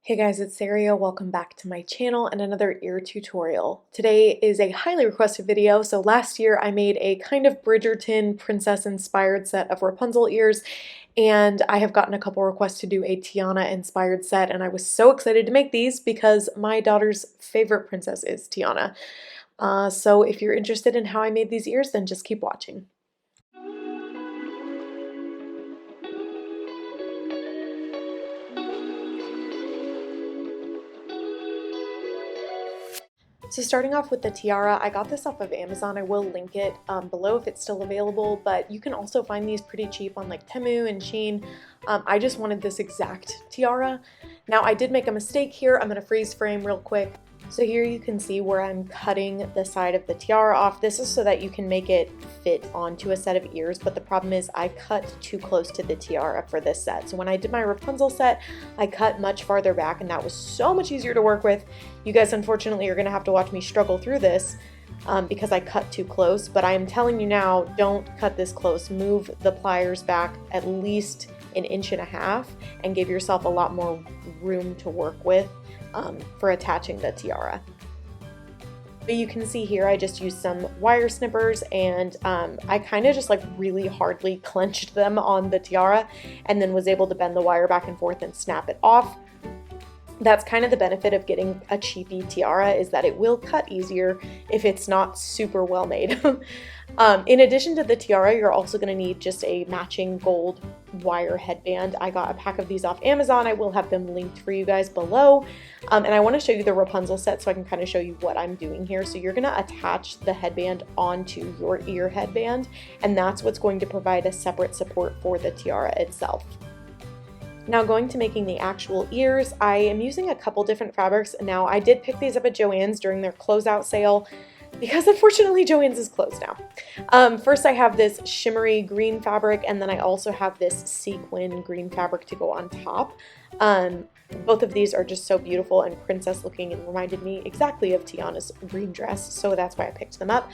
Hey guys, it's Saria. Welcome back to my channel and another ear tutorial. Today is a highly requested video. So last year I made a kind of Bridgerton princess inspired set of Rapunzel ears, and I have gotten a couple requests to do a Tiana inspired set, and I was so excited to make these because my daughter's favorite princess is Tiana. So if you're interested in how I made these ears, then just keep watching. So starting off with the tiara, I got this off of Amazon. I will link it below if it's still available, but you can also find these pretty cheap on like Temu and Shein. I just wanted this exact tiara. Now I did make a mistake here. I'm gonna freeze frame real quick. So here you can see where I'm cutting the side of the tiara off. This is so that you can make it fit onto a set of ears, but the problem is I cut too close to the tiara for this set. So when I did my Rapunzel set, I cut much farther back, and that was so much easier to work with. You guys unfortunately are gonna have to watch me struggle through this because I cut too close, but I am telling you now, don't cut this close. Move the pliers back at least an inch and a half and give yourself a lot more room to work with for attaching the tiara. But you can see here I just used some wire snippers, and I kind of just like really hardly clenched them on the tiara and then was able to bend the wire back and forth and snap it off. That's kind of the benefit of getting a cheapy tiara, is that it will cut easier if it's not super well made. In addition to the tiara, you're also going to need just a matching gold wire headband. I got a pack of these off Amazon. I will have them linked for you guys below. And I want to show you the Rapunzel set so I can kind of show you what I'm doing here. So you're going to attach the headband onto your ear headband, and that's what's going to provide a separate support for the tiara itself. Now going to making the actual ears, I am using a couple different fabrics. Now I did pick these up at Joann's during their closeout sale because unfortunately Joann's is closed now. First I have this shimmery green fabric, and then I also have this sequin green fabric to go on top. Both of these are just so beautiful and princess looking and reminded me exactly of Tiana's green dress, so that's why I picked them up.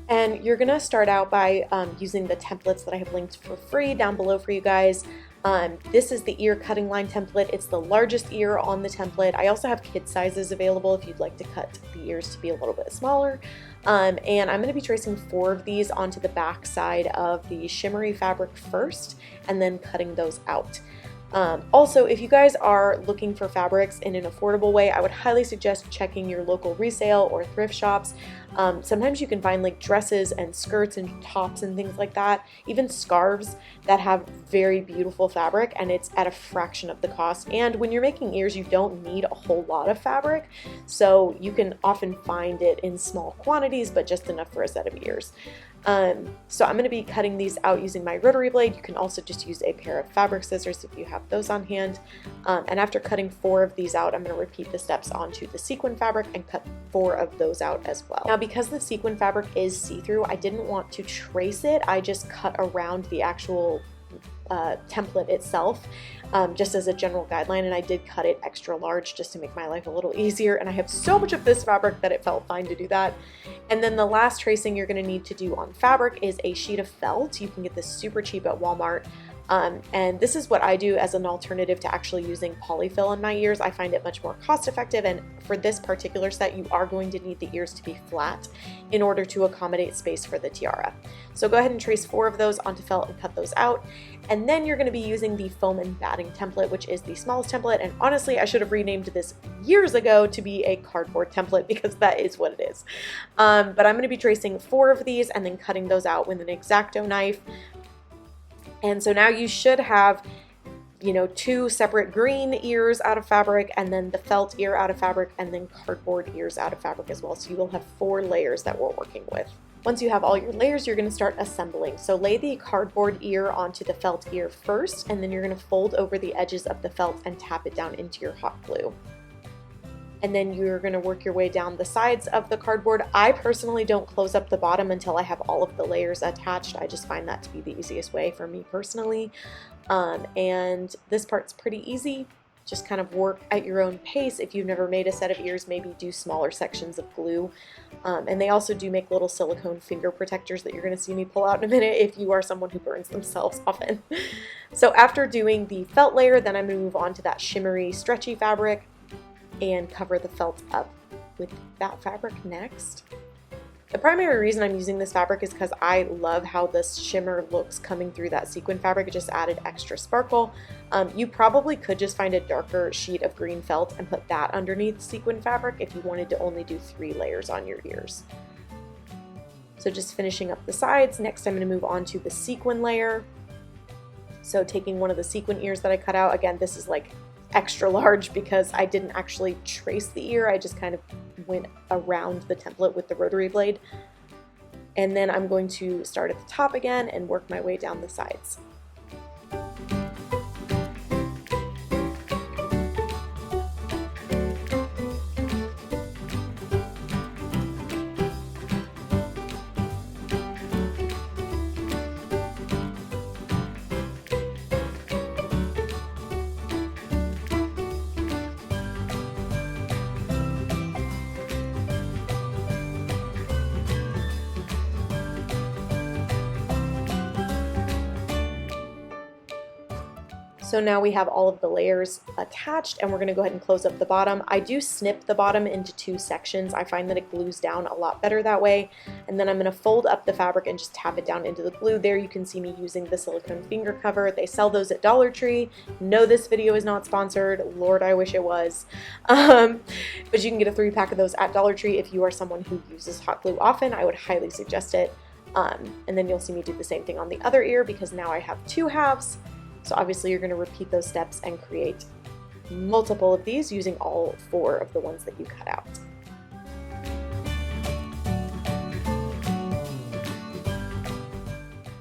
And you're gonna start out by using the templates that I have linked for free down below for you guys. This is the ear cutting line template. It's the largest ear on the template. I also have kid sizes available if you'd like to cut the ears to be a little bit smaller. And I'm going to be tracing 4 of these onto the back side of the shimmery fabric first, and then cutting those out. Also, if you guys are looking for fabrics in an affordable way, I would highly suggest checking your local resale or thrift shops. Sometimes you can find like dresses and skirts and tops and things like that, even scarves that have very beautiful fabric, and it's at a fraction of the cost. And when you're making ears, you don't need a whole lot of fabric, so you can often find it in small quantities, but just enough for a set of ears. So I'm going to be cutting these out using my rotary blade. You can also just use a pair of fabric scissors if you have those on hand. And after cutting 4 of these out, I'm going to repeat the steps onto the sequin fabric and cut 4 of those out as well. Now, because the sequin fabric is see-through, I didn't want to trace it. I just cut around the actual template itself, just as a general guideline, and I did cut it extra large just to make my life a little easier, and I have so much of this fabric that it felt fine to do that. And then the last tracing you're going to need to do on fabric is a sheet of felt. You can get this super cheap at Walmart. And this is what I do as an alternative to actually using polyfill in my ears. I find it much more cost effective, and for this particular set you are going to need the ears to be flat in order to accommodate space for the tiara. So go ahead and trace 4 of those onto felt and cut those out, and then you're going to be using the foam and batting template, which is the smallest template, and honestly I should have renamed this years ago to be a cardboard template because that is what it is. But I'm going to be tracing 4 of these and then cutting those out with an X-Acto knife. And so now you should have, you know, 2 separate green ears out of fabric, and then the felt ear out of fabric, and then cardboard ears out of fabric as well. So you will have 4 layers that we're working with. Once you have all your layers, you're going to start assembling. So lay the cardboard ear onto the felt ear first, and then you're going to fold over the edges of the felt and tap it down into your hot glue. And then you're going to work your way down the sides of the cardboard. I personally don't close up the bottom until I have all of the layers attached. I just find that to be the easiest way for me personally. And this part's pretty easy. just kind of work at your own pace. If you've never made a set of ears, maybe do smaller sections of glue. And they also do make little silicone finger protectors that you're going to see me pull out in a minute if you are someone who burns themselves often. So after doing the felt layer, then I'm going to move on to that shimmery, stretchy fabric and cover the felt up with that fabric next. The primary reason I'm using this fabric is because I love how this shimmer looks coming through that sequin fabric. It just added extra sparkle. You probably could just find a darker sheet of green felt and put that underneath sequin fabric if you wanted to only do 3 layers on your ears. So just finishing up the sides. Next I'm going to move on to the sequin layer. So taking one of the sequin ears that I cut out, again this is like extra large because I didn't actually trace the ear, I just kind of went around the template with the rotary blade. And then I'm going to start at the top again and work my way down the sides. So now we have all of the layers attached and we're going to go ahead and close up the bottom. I do snip the bottom into 2 sections. I find that it glues down a lot better that way. And then I'm going to fold up the fabric and just tap it down into the glue. There you can see me using the silicone finger cover. They sell those at Dollar Tree. No, this video is not sponsored. Lord, I wish it was. But you can get a 3-pack of those at Dollar Tree if you are someone who uses hot glue often. I would highly suggest it. And then you'll see me do the same thing on the other ear because now I have 2 halves. So obviously you're going to repeat those steps and create multiple of these using all 4 of the ones that you cut out.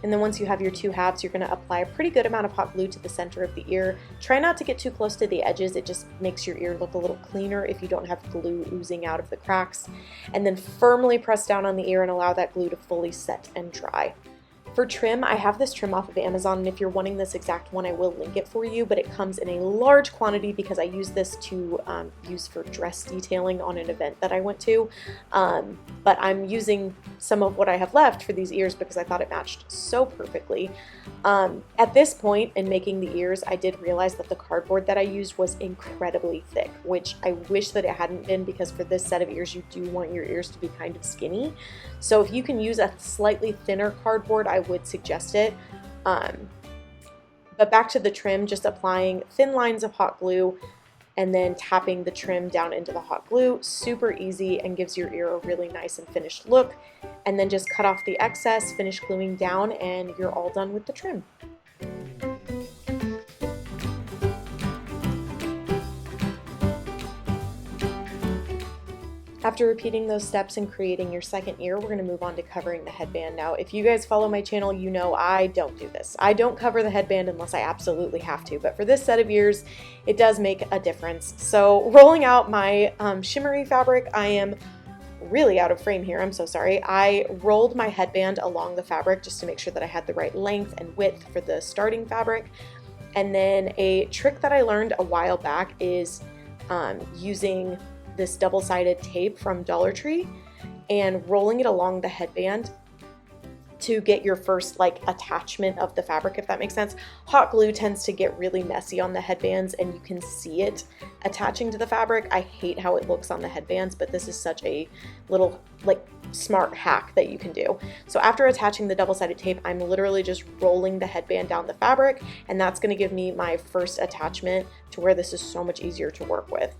And then once you have your 2 halves, you're going to apply a pretty good amount of hot glue to the center of the ear. Try not to get too close to the edges, it just makes your ear look a little cleaner if you don't have glue oozing out of the cracks. And then firmly press down on the ear and allow that glue to fully set and dry. For trim, I have this trim off of Amazon, and if you're wanting this exact one, I will link it for you, but it comes in a large quantity because I use this to use for dress detailing on an event that I went to. But I'm using some of what I have left for these ears because I thought it matched so perfectly. At this point in making the ears, I did realize that the cardboard that I used was incredibly thick, which I wish that it hadn't been because for this set of ears, you do want your ears to be kind of skinny. So if you can use a slightly thinner cardboard, I would suggest it. But back to the trim, just applying thin lines of hot glue and then tapping the trim down into the hot glue. Super easy and gives your ear a really nice and finished look. And then just cut off the excess, finish gluing down, and you're all done with the trim. After repeating those steps and creating your second ear, we're going to move on to covering the headband. Now, if you guys follow my channel, you know I don't do this. I don't cover the headband unless I absolutely have to, but for this set of ears, it does make a difference. So rolling out my shimmery fabric, I am really out of frame here, I'm so sorry. I rolled my headband along the fabric just to make sure that I had the right length and width for the starting fabric. And then a trick that I learned a while back is using this double-sided tape from Dollar Tree and rolling it along the headband to get your first like attachment of the fabric, if that makes sense. Hot glue tends to get really messy on the headbands and you can see it attaching to the fabric. I hate how it looks on the headbands, but this is such a little like smart hack that you can do. So after attaching the double-sided tape, I'm literally just rolling the headband down the fabric, and that's going to give me my first attachment to where this is so much easier to work with.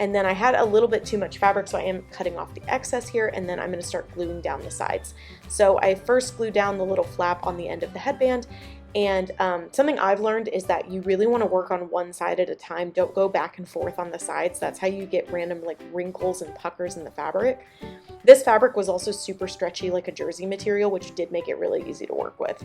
And then I had a little bit too much fabric, so I am cutting off the excess here, and then I'm going to start gluing down the sides. So I first glue down the little flap on the end of the headband, and something I've learned is that you really want to work on one side at a time. Don't go back and forth on the sides. That's how you get random like wrinkles and puckers in the fabric. This fabric was also super stretchy, like a jersey material, which did make it really easy to work with.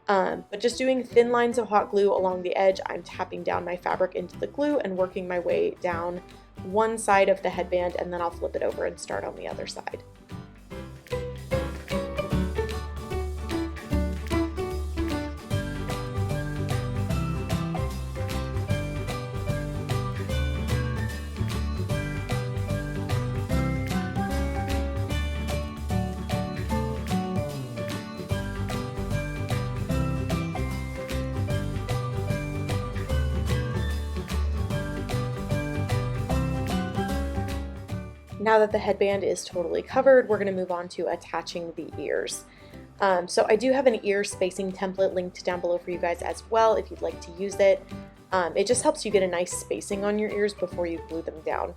But just doing thin lines of hot glue along the edge, I'm tapping down my fabric into the glue and working my way down one side of the headband, and then I'll flip it over and start on the other side. Now that the headband is totally covered, we're going to move on to attaching the ears. So I do have an ear spacing template linked down below for you guys as well if you'd like to use it. It just helps you get a nice spacing on your ears before you glue them down.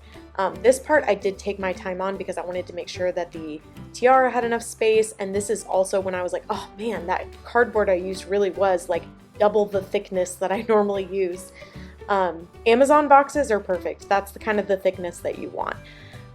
This part I did take my time on because I wanted to make sure that the tiara had enough space, and this is also when I was like, oh man, that cardboard I used really was like double the thickness that I normally use. Amazon boxes are perfect. That's the kind of the thickness that you want.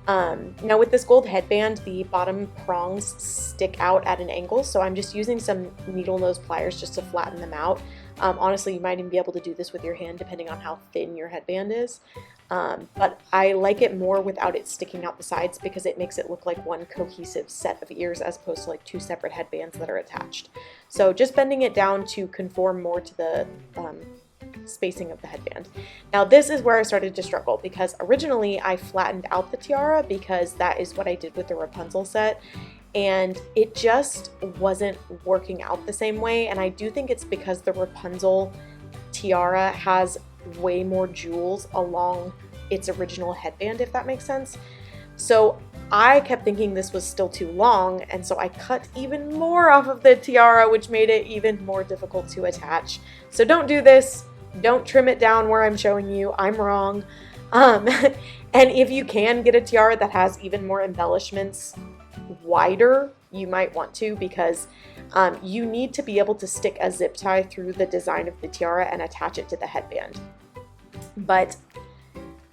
Now with this gold headband, the bottom prongs stick out at an angle, so I'm just using some needle nose pliers just to flatten them out. Honestly, you might even be able to do this with your hand depending on how thin your headband is. But I like it more without it sticking out the sides because it makes it look like one cohesive set of ears as opposed to like two separate headbands that are attached. So just bending it down to conform more to the spacing of the headband. Now this is where I started to struggle because originally I flattened out the tiara because that is what I did with the Rapunzel set, and it just wasn't working out the same way. And I do think it's because the Rapunzel tiara has way more jewels along its original headband, if that makes sense. So I kept thinking this was still too long, and so I cut even more off of the tiara, which made it even more difficult to attach. So don't do this. Don't trim it down where I'm showing you. I'm wrong. And if you can get a tiara that has even more embellishments wider, you might want to, because you need to be able to stick a zip tie through the design of the tiara and attach it to the headband. But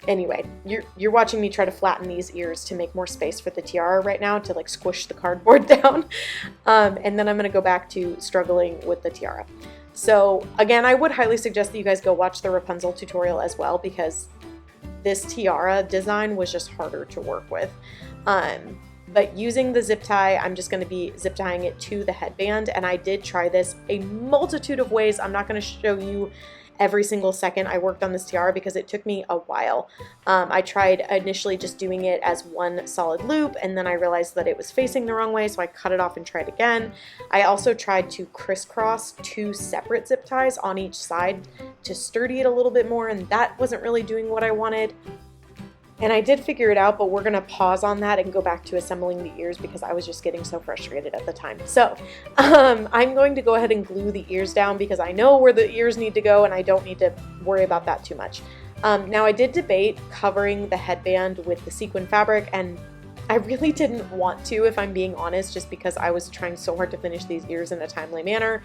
anyway, you're watching me try to flatten these ears to make more space for the tiara right now to like squish the cardboard down. And then I'm going to go back to struggling with the tiara. So again, I would highly suggest that you guys go watch the Rapunzel tutorial as well, because this tiara design was just harder to work with. But using the zip tie, I'm just going to be zip tying it to the headband, and I did try this a multitude of ways. I'm not going to show you every single second I worked on this tiara because it took me a while. I tried initially just doing it as one solid loop, and then I realized that it was facing the wrong way, so I cut it off and tried again. I also tried to crisscross two separate zip ties on each side to sturdy it a little bit more, and that wasn't really doing what I wanted. And I did figure it out, but we're going to pause on that and go back to assembling the ears because I was just getting so frustrated at the time. So I'm going to go ahead and glue the ears down because I know where the ears need to go and I don't need to worry about that too much. Now I did debate covering the headband with the sequin fabric, and I really didn't want to, if I'm being honest, just because I was trying so hard to finish these ears in a timely manner.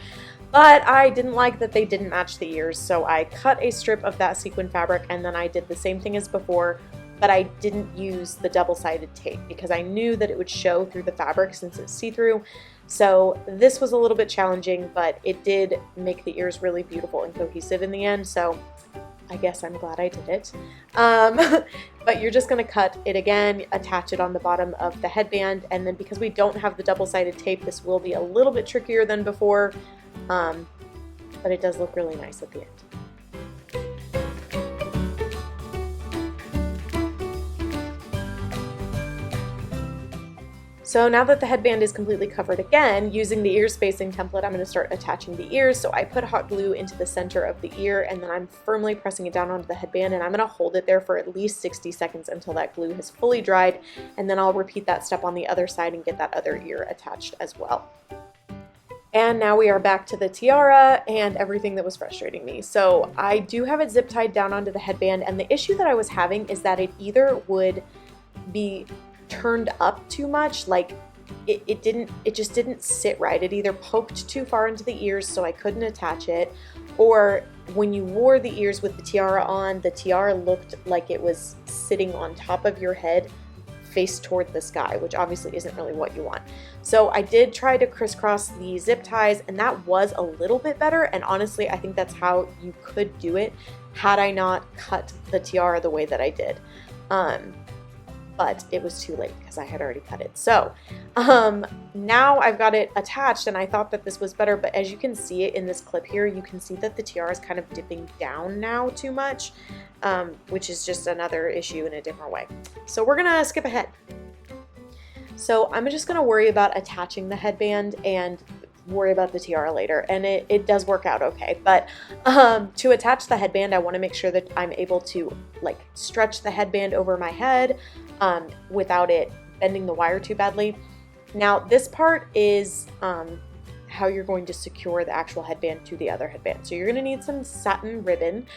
But I didn't like that they didn't match the ears, so I cut a strip of that sequin fabric and then I did the same thing as before, but I didn't use the double-sided tape because I knew that it would show through the fabric since it's see-through. So this was a little bit challenging, but it did make the ears really beautiful and cohesive in the end, so I guess I'm glad I did it. But you're just going to cut it again, attach it on the bottom of the headband, and then because we don't have the double-sided tape, this will be a little bit trickier than before, but it does look really nice at the end. So now that the headband is completely covered again, using the ear spacing template, I'm going to start attaching the ears. So I put hot glue into the center of the ear, and then I'm firmly pressing it down onto the headband, and I'm going to hold it there for at least 60 seconds until that glue has fully dried, and then I'll repeat that step on the other side and get that other ear attached as well. And now we are back to the tiara and everything that was frustrating me. So I do have it zip tied down onto the headband, and the issue that I was having is that it either would be turned up too much, like it just didn't sit right. It either poked too far into the ears so I couldn't attach it, or when you wore the ears with the tiara on, the tiara looked like it was sitting on top of your head face toward the sky, which obviously isn't really what you want. So I did try to crisscross the zip ties, and that was a little bit better, and honestly I think that's how you could do it had I not cut the tiara the way that I did. But it was too late because I had already cut it. So now I've got it attached, and I thought that this was better, but as you can see it in this clip here, you can see that the tiara is kind of dipping down now too much, which is just another issue in a different way. So we're gonna skip ahead. So I'm just gonna worry about attaching the headband, and worry about the tiara later, and it does work out okay. But to attach the headband, I want to make sure that I'm able to like stretch the headband over my head without it bending the wire too badly. Now this part is how you're going to secure the actual headband to the other headband. So you're going to need some satin ribbon.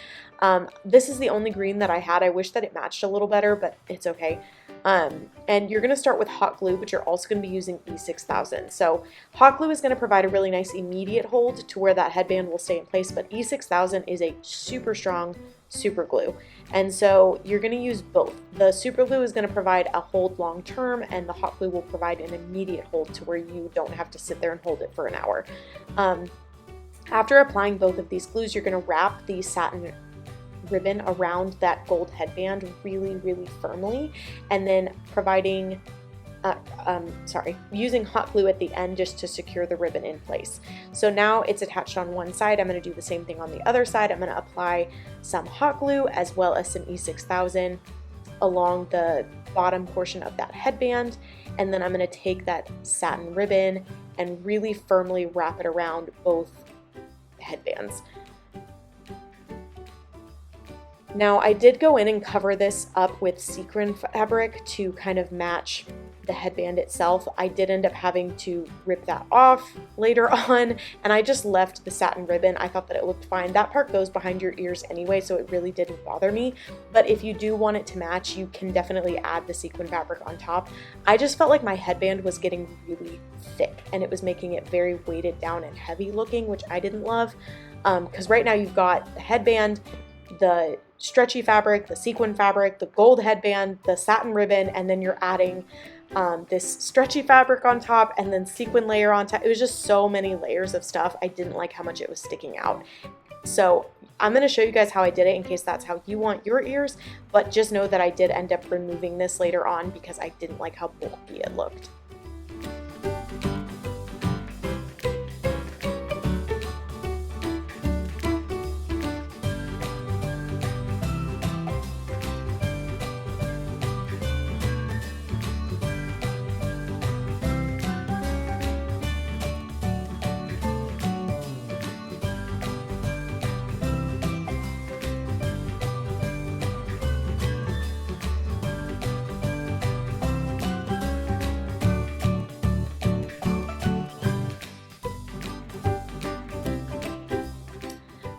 This is the only green that I had. I wish that it matched a little better, but it's okay. And you're going to start with hot glue, but you're also going to be using E6000. So hot glue is going to provide a really nice immediate hold to where that headband will stay in place, but E6000 is a super strong super glue. And so you're going to use both. The super glue is going to provide a hold long term, and the hot glue will provide an immediate hold to where you don't have to sit there and hold it for an hour. After applying both of these glues, you're going to wrap the satin ribbon around that gold headband really, really firmly, and then providing using hot glue at the end just to secure the ribbon in place. So now it's attached on one side. I'm going to do the same thing on the other side. I'm going to apply some hot glue as well as some E6000 along the bottom portion of that headband, and then I'm going to take that satin ribbon and really firmly wrap it around both headbands. Now I did go in and cover this up with sequin fabric to kind of match the headband itself. I did end up having to rip that off later on, and I just left the satin ribbon. I thought that it looked fine. That part goes behind your ears anyway, so it really didn't bother me. But if you do want it to match, you can definitely add the sequin fabric on top. I just felt like my headband was getting really thick, and it was making it very weighted down and heavy looking, which I didn't love. Because right now you've got the headband, the stretchy fabric, the sequin fabric, the gold headband, the satin ribbon, and then you're adding this stretchy fabric on top and then sequin layer on top. It was just so many layers of stuff. I didn't like how much it was sticking out. So I'm going to show you guys how I did it in case that's how you want your ears, but just know that I did end up removing this later on because I didn't like how bulky it looked.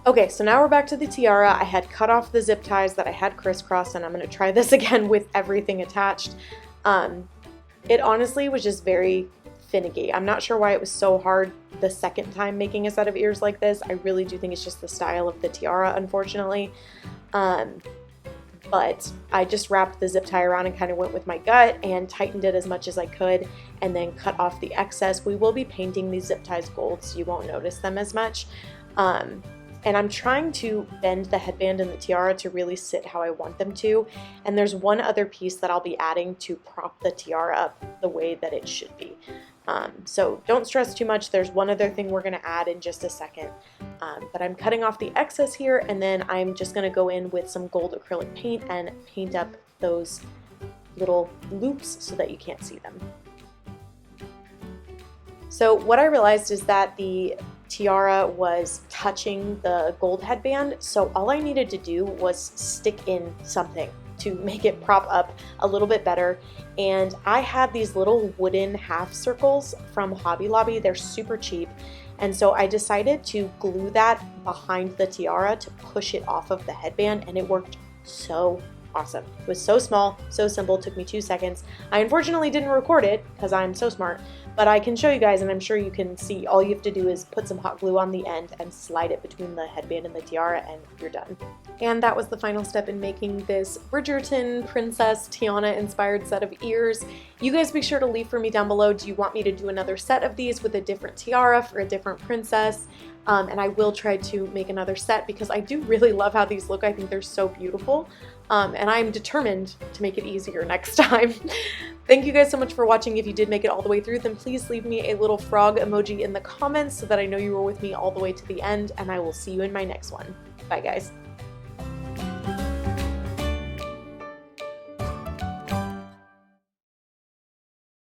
Okay, so now we're back to the tiara. I had cut off the zip ties that I had crisscrossed, and I'm going to try this again with everything attached. It honestly was just very finicky. I'm not sure why it was so hard the second time making a set of ears like this. I really do think it's just the style of the tiara, unfortunately. But I just wrapped the zip tie around and kind of went with my gut and tightened it as much as I could and then cut off the excess. We will be painting these zip ties gold, so you won't notice them as much. And I'm trying to bend the headband and the tiara to really sit how I want them to. And there's one other piece that I'll be adding to prop the tiara up the way that it should be. So don't stress too much. There's one other thing we're going to add in just a second. But I'm cutting off the excess here, and then I'm just going to go in with some gold acrylic paint and paint up those little loops so that you can't see them. So what I realized is that the tiara was touching the gold headband, so all I needed to do was stick in something to make it prop up a little bit better. And I had these little wooden half circles from Hobby Lobby. They're super cheap, and so I decided to glue that behind the tiara to push it off of the headband, and it worked so awesome. It was so small, so simple, took me 2 seconds. I unfortunately didn't record it because I'm so smart, but I can show you guys, and I'm sure you can see. All you have to do is put some hot glue on the end and slide it between the headband and the tiara, and you're done. And that was the final step in making this Bridgerton Princess Tiana inspired set of ears. You guys be sure to leave for me down below. Do you want me to do another set of these with a different tiara for a different princess? And I will try to make another set because I do really love how these look. I think they're so beautiful. And I'm determined to make it easier next time. Thank you guys so much for watching. If you did make it all the way through, then please leave me a little frog emoji in the comments so that I know you were with me all the way to the end, and I will see you in my next one. Bye guys.